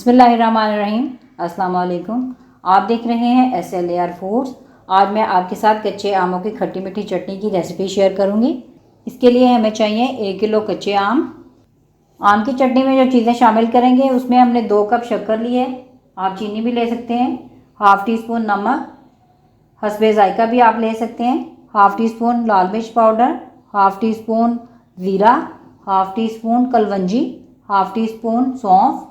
बिस्मिल्लाहिर्रहमानिर्रहीम। अस्सलाम वालेकुम। आप देख रहे हैं SLAR फूड्स। आज मैं आपके साथ कच्चे आमों की खट्टी मीठी चटनी की रेसिपी शेयर करूंगी। इसके लिए हमें चाहिए 1 किलो कच्चे आम। आम की चटनी में जो चीज़ें शामिल करेंगे उसमें हमने 2 कप शक्कर ली है, आप चीनी भी ले सकते हैं। हाफ़ टी स्पून नमक, हस्बे ज़ायका भी आप ले सकते हैं। हाफ़ टी स्पून लाल मिर्च पाउडर, हाफ़ टी स्पून ज़ीरा, हाफ़ टी स्पून कलवंजी, हाफ़ टी स्पून सौंफ,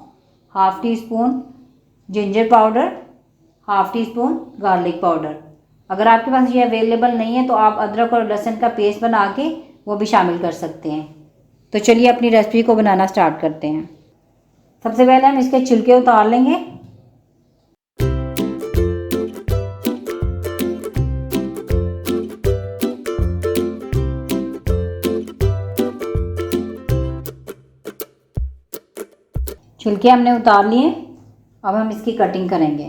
half teaspoon ginger powder, half teaspoon garlic powder. अगर आपके पास ये अवेलेबल नहीं है तो आप अदरक और लहसुन का पेस्ट बना के वो भी शामिल कर सकते हैं। तो चलिए अपनी रेसिपी को बनाना स्टार्ट करते हैं। सबसे पहले हम इसके छिलके उतार लेंगे। छिलके हमने उतार लिए। अब हम इसकी कटिंग करेंगे।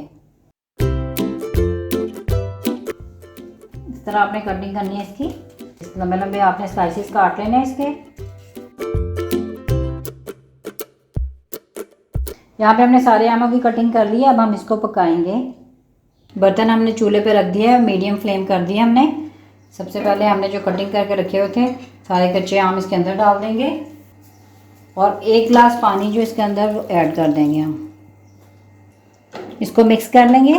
इस तरह आपने कटिंग करनी है इसकी। लंबे लंबे आपने स्लाइसेस काट लेने हैं इसके। यहाँ पे हमने सारे आमों की कटिंग कर ली है। अब हम इसको पकाएंगे। बर्तन हमने चूल्हे पे रख दिया है, मीडियम फ्लेम कर दिया हमने। सबसे पहले हमने जो कटिंग करके रखे हुए थे सारे कच्चे आम इसके अंदर डाल देंगे और 1 गिलास पानी जो इसके अंदर ऐड कर देंगे। हम इसको मिक्स कर लेंगे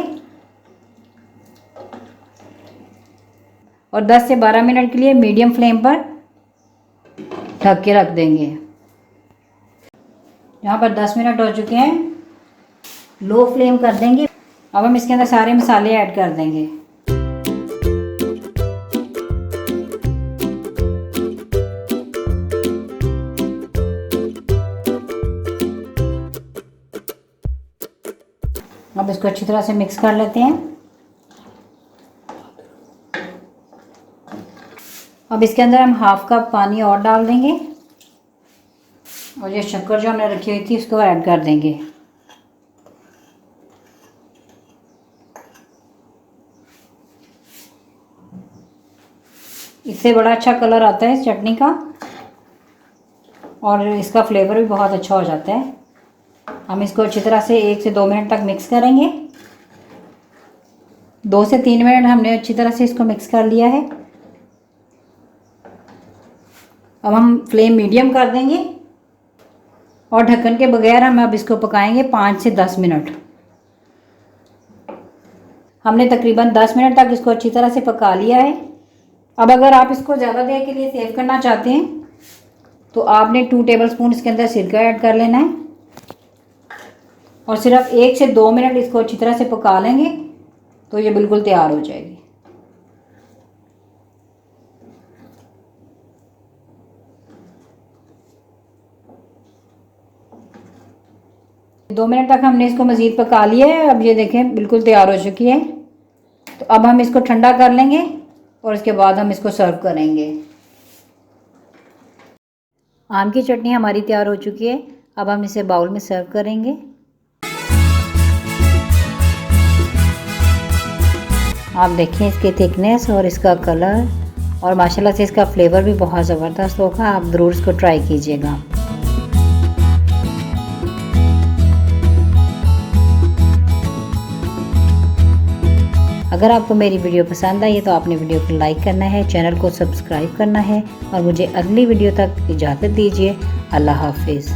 और 10 से 12 मिनट के लिए मीडियम फ्लेम पर ढक के रख देंगे। यहाँ पर 10 मिनट हो चुके हैं, लो फ्लेम कर देंगे। अब हम इसके अंदर सारे मसाले ऐड कर देंगे। अब इसको अच्छी तरह से मिक्स कर लेते हैं। अब इसके अंदर हम 1/2 कप पानी और डाल देंगे और ये शक्कर जो हमने रखी हुई थी उसको ऐड कर देंगे। इससे बड़ा अच्छा कलर आता है इस चटनी का और इसका फ्लेवर भी बहुत अच्छा हो जाता है। हम इसको अच्छी तरह से 1 से 2 मिनट तक मिक्स करेंगे। 2 से 3 मिनट हमने अच्छी तरह से इसको मिक्स कर लिया है। अब हम फ्लेम मीडियम कर देंगे और ढक्कन के बगैर हम अब इसको पकाएंगे 5 से 10 मिनट। हमने तकरीबन 10 मिनट तक इसको अच्छी तरह से पका लिया है। अब अगर आप इसको ज़्यादा देर के लिए सेव करना चाहते हैं तो आपने 2 टेबलस्पून इसके अंदर सिरका ऐड कर लेना है और सिर्फ 1 से 2 मिनट इसको अच्छी तरह से पका लेंगे तो ये बिल्कुल तैयार हो जाएगी। दो मिनट तक हमने इसको मज़ीद पका लिया है। अब ये देखें बिल्कुल तैयार हो चुकी है। तो अब हम इसको ठंडा कर लेंगे और इसके बाद हम इसको सर्व करेंगे। आम की चटनी हमारी तैयार हो चुकी है। अब हम इसे बाउल में सर्व करेंगे। आप देखें इसकी थिकनेस और इसका कलर और माशाल्लाह से इसका फ्लेवर भी बहुत ज़बरदस्त होगा। आप ज़रूर इसको ट्राई कीजिएगा। अगर आपको मेरी वीडियो पसंद आई है तो आपने वीडियो को लाइक करना है, चैनल को सब्सक्राइब करना है और मुझे अगली वीडियो तक इजाज़त दीजिए। अल्लाह हाफिज़।